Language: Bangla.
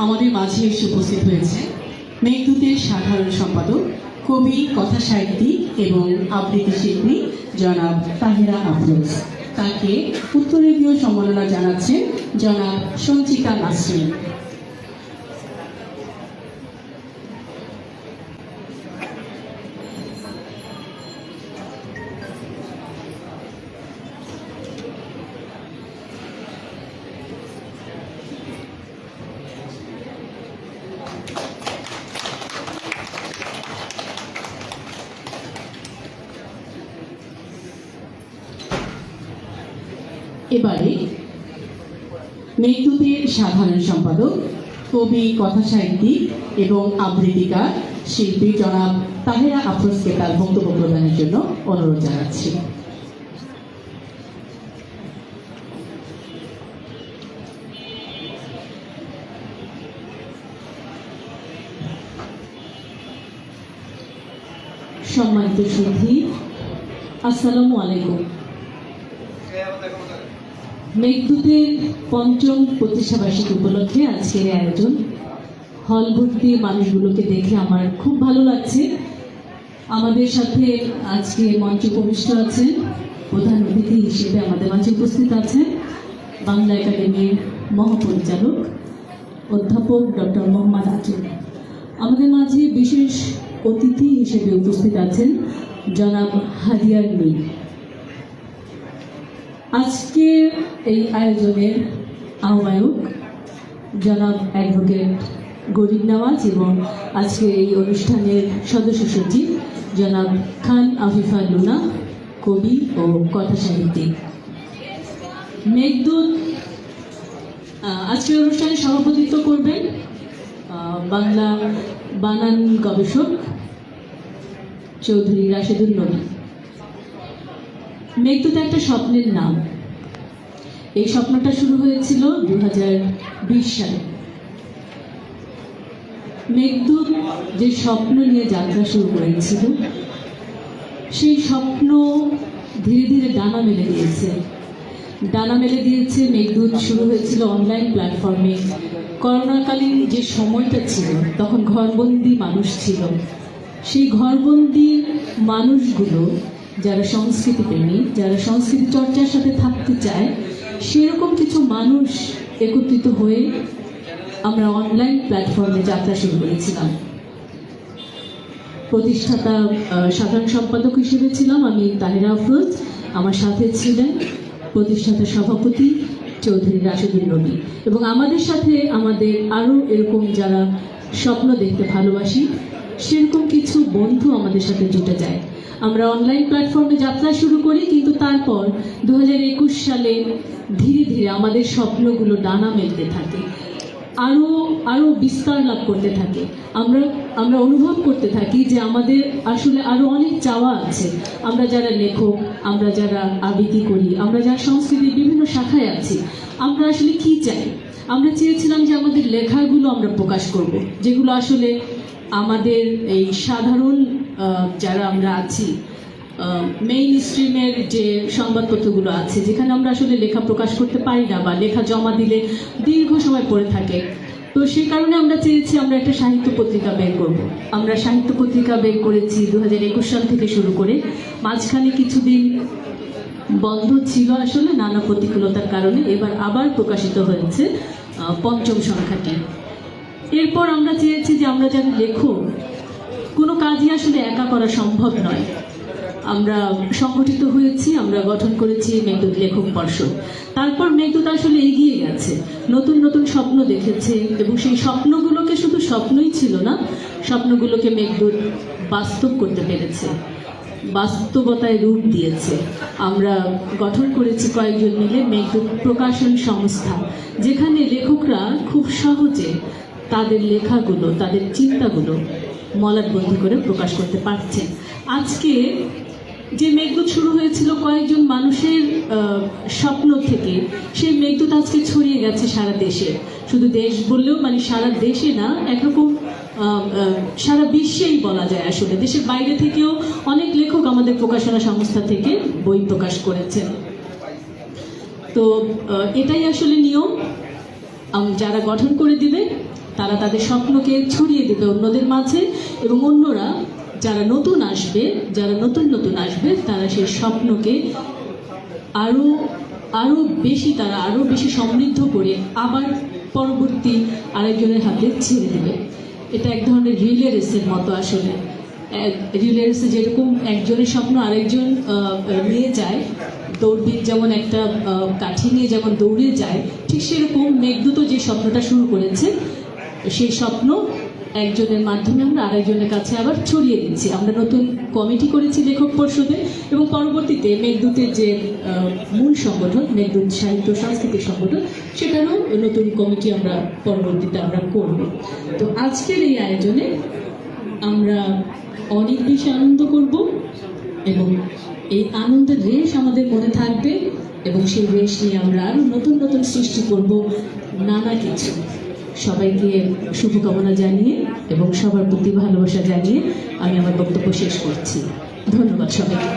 আমাদের মাঝে এসে উপস্থিত হয়েছে মেঘদূতের সাধারণ সম্পাদক, কবি, কথা সাহিত্যিক এবং আবৃত্তি শিল্পী জনাব তাহেরা আফরোজ। তাকে উত্তরীয় সম্মাননা জানাচ্ছেন জনাব সঞ্চিতা নাসরিন। এবারে মেঘদূতের সাধারণ সম্পাদক, কবি, কথা সাহিত্যিক এবং আবৃত্তিকার শিল্পী জনাব তাহেরা আফরোজকে তার বক্তব্য প্রদানের জন্য অনুরোধ জানাচ্ছি। সম্মানিত সুধী, আসসালামু আলাইকুম। মেঘদূতের পঞ্চম প্রতিষ্ঠাবার্ষিকী উপলক্ষে আজকের আয়োজন। হল ভর্তি মানুষগুলোকে দেখে আমার খুব ভালো লাগছে। আমাদের সাথে আজকে মঞ্চ উপবিষ্ট আছেন, প্রধান অতিথি হিসেবে আমাদের মাঝে উপস্থিত আছেন বাংলা একাডেমির মহাপরিচালক অধ্যাপক ডক্টর মোহাম্মদ আজম। আমাদের মাঝে বিশেষ অতিথি হিসেবে উপস্থিত আছেন জনাব হাদিয়ার মীর। আজকে এই আয়োজনের আহ্বায়ক জনাব অ্যাডভোকেট গরিব নওয়াজ এবং আজকের এই অনুষ্ঠানের সদস্য সচিব জনাব খান আফিফা লুনা, কবি ও কথা সাহিত্যিক। মেঘদূত আজকের অনুষ্ঠানে সভাপতিত্ব করবেন বাংলা বানান গবেষক চৌধুরী রাশেদুল নবী। মেঘদূত একটা স্বপ্নের নাম। এই স্বপ্নটা শুরু হয়েছিল 2020 সালে। মেঘদূত যে স্বপ্ন নিয়ে যাত্রা শুরু করেছিল, সেই স্বপ্ন ধীরে ধীরে ডানা মেলে দিয়েছে। মেঘদূত শুরু হয়েছিল অনলাইন প্ল্যাটফর্মে। করোনাকালীন যে সময়টা ছিল, তখন ঘরবন্দি মানুষ ছিল। সেই ঘরবন্দি মানুষগুলো যারা সংস্কৃতি প্রেমী, যারা সংস্কৃতি চর্চার সাথে থাকতে চায়, সেরকম কিছু মানুষ একত্রিত হয়ে আমরা অনলাইন প্ল্যাটফর্মে যাত্রা শুরু করেছিলাম। প্রতিষ্ঠাতা সাধারণ সম্পাদক হিসেবে ছিলাম আমি তাহেরা আফরোজ। আমার সাথে ছিলেন প্রতিষ্ঠাতা সভাপতি চৌধুরী রাশেদুল নবী এবং আমাদের সাথে আমাদের আরও এরকম যারা স্বপ্ন দেখতে ভালোবাসি, সেরকম কিছু বন্ধু আমাদের সাথে জুটে যায়। আমরা অনলাইন প্ল্যাটফর্মে যাত্রা শুরু করি, কিন্তু তারপর 2021 সালে ধীরে ধীরে আমাদের স্বপ্নগুলো ডানা মেলতে থাকে, আরও বিস্তার লাভ করতে থাকে। আমরা অনুভব করতে থাকি যে আমাদের আসলে আরও অনেক চাওয়া আছে। আমরা যারা লেখক, আমরা যারা আবৃত্তি করি, আমরা যারা সংস্কৃতির বিভিন্ন শাখায় আছি, আমরা আসলে কি চাই? আমরা চেয়েছিলাম যে আমাদের লেখাগুলো আমরা প্রকাশ করব, যেগুলো আসলে আমাদের এই সাধারণ যারা আমরা আছি, মেইন স্ট্রিমের যে সংবাদপত্রগুলো আছে, যেখানে আমরা আসলে লেখা প্রকাশ করতে পারি না বা লেখা জমা দিলে দীর্ঘ সময় পড়ে থাকে। তো সেই কারণে আমরা চেয়েছি আমরা একটা সাহিত্য পত্রিকা বের করব। আমরা সাহিত্য পত্রিকা বের করেছি 2021 সাল থেকে শুরু করে। মাঝখানে কিছুদিন বন্ধ ছিল আসলে নানা প্রতিকূলতার কারণে। এবার আবার প্রকাশিত হয়েছে পঞ্চম সংখ্যাটি। এরপর আমরা চেয়েছি যে আমরা যারা লেখক, কোনো কাজই আসলে একা করা সম্ভব নয়। আমরা সংগঠিত হয়েছি, আমরা গঠন করেছি মেঘদূত লেখক পর্ষদ। তারপর মেঘদূত আসলে এগিয়ে গেছে, নতুন নতুন স্বপ্ন দেখেছে এবং সেই স্বপ্নগুলোকে শুধু স্বপ্নই ছিল না, স্বপ্নগুলোকে মেঘদূত বাস্তব করতে পেরেছে, বাস্তবতায় রূপ দিয়েছে। আমরা গঠন করেছি কয়েকজন মিলে মেঘদূত প্রকাশন সংস্থা, যেখানে লেখকরা খুব সহজে তাদের লেখাগুলো, তাদের চিন্তাগুলো মলাটবন্দি করে প্রকাশ করতে পারছেন। আজকে যে মেঘদূত শুরু হয়েছিল কয়েকজন মানুষের স্বপ্ন থেকে, সেই মেঘদূত আজকে ছড়িয়ে গেছে সারা দেশে। শুধু দেশ বললেও মানে সারা দেশে না, একরকম সারা বিশ্বেই বলা যায়। আসলে দেশের বাইরে থেকেও অনেক লেখক আমাদের প্রকাশনা সংস্থা থেকে বই প্রকাশ করেছেন। তো এটাই আসলে নিয়ম। যারা গঠন করে দিবে তারা তাদের স্বপ্নকে ছড়িয়ে দেবে অন্যদের মাঝে, এবং অন্যরা যারা নতুন আসবে, যারা নতুন নতুন আসবে, তারা সেই স্বপ্নকে আরো আরো বেশি, তারা আরো বেশি সমৃদ্ধ করে আবার পরবর্তী আরেকজনের হাতে ছেড়ে দেবে। এটা এক ধরনের রিলে রেসের মতো। আসলে রিলে রেসে যেরকম একজনের স্বপ্ন আরেকজন নিয়ে যায়, দৌড়বিদ যেমন একটা কাঠি নিয়ে যেমন দৌড়ে যায়, ঠিক সেরকম মেঘদূত যে স্বপ্নটা শুরু করেছে, সেই স্বপ্ন একজনের মাধ্যমে আমরা আরেকজনের কাছে আবার ছড়িয়ে দিচ্ছি। আমরা নতুন কমিটি করেছি লেখক পর্ষদে, এবং পরবর্তীতে মেঘদূতের যে মূল সংগঠন, মেঘদূত সাহিত্য সাংস্কৃতিক সংগঠন, সেটারও নতুন কমিটি আমরা পরবর্তীতে আমরা করব। তো আজকের এই আয়োজনে আমরা অনেক বেশি আনন্দ করব, এবং এই আনন্দের রেশ আমাদের মনে থাকবে, এবং সেই রেশ নিয়ে আমরা আরো নতুন নতুন সৃষ্টি করব নানা কিছু। সবাইকে শুভকামনা জানিয়ে এবং সবার প্রতি ভালোবাসা জানিয়ে আমি আমার বক্তব্য শেষ করছি। ধন্যবাদ সবাইকে।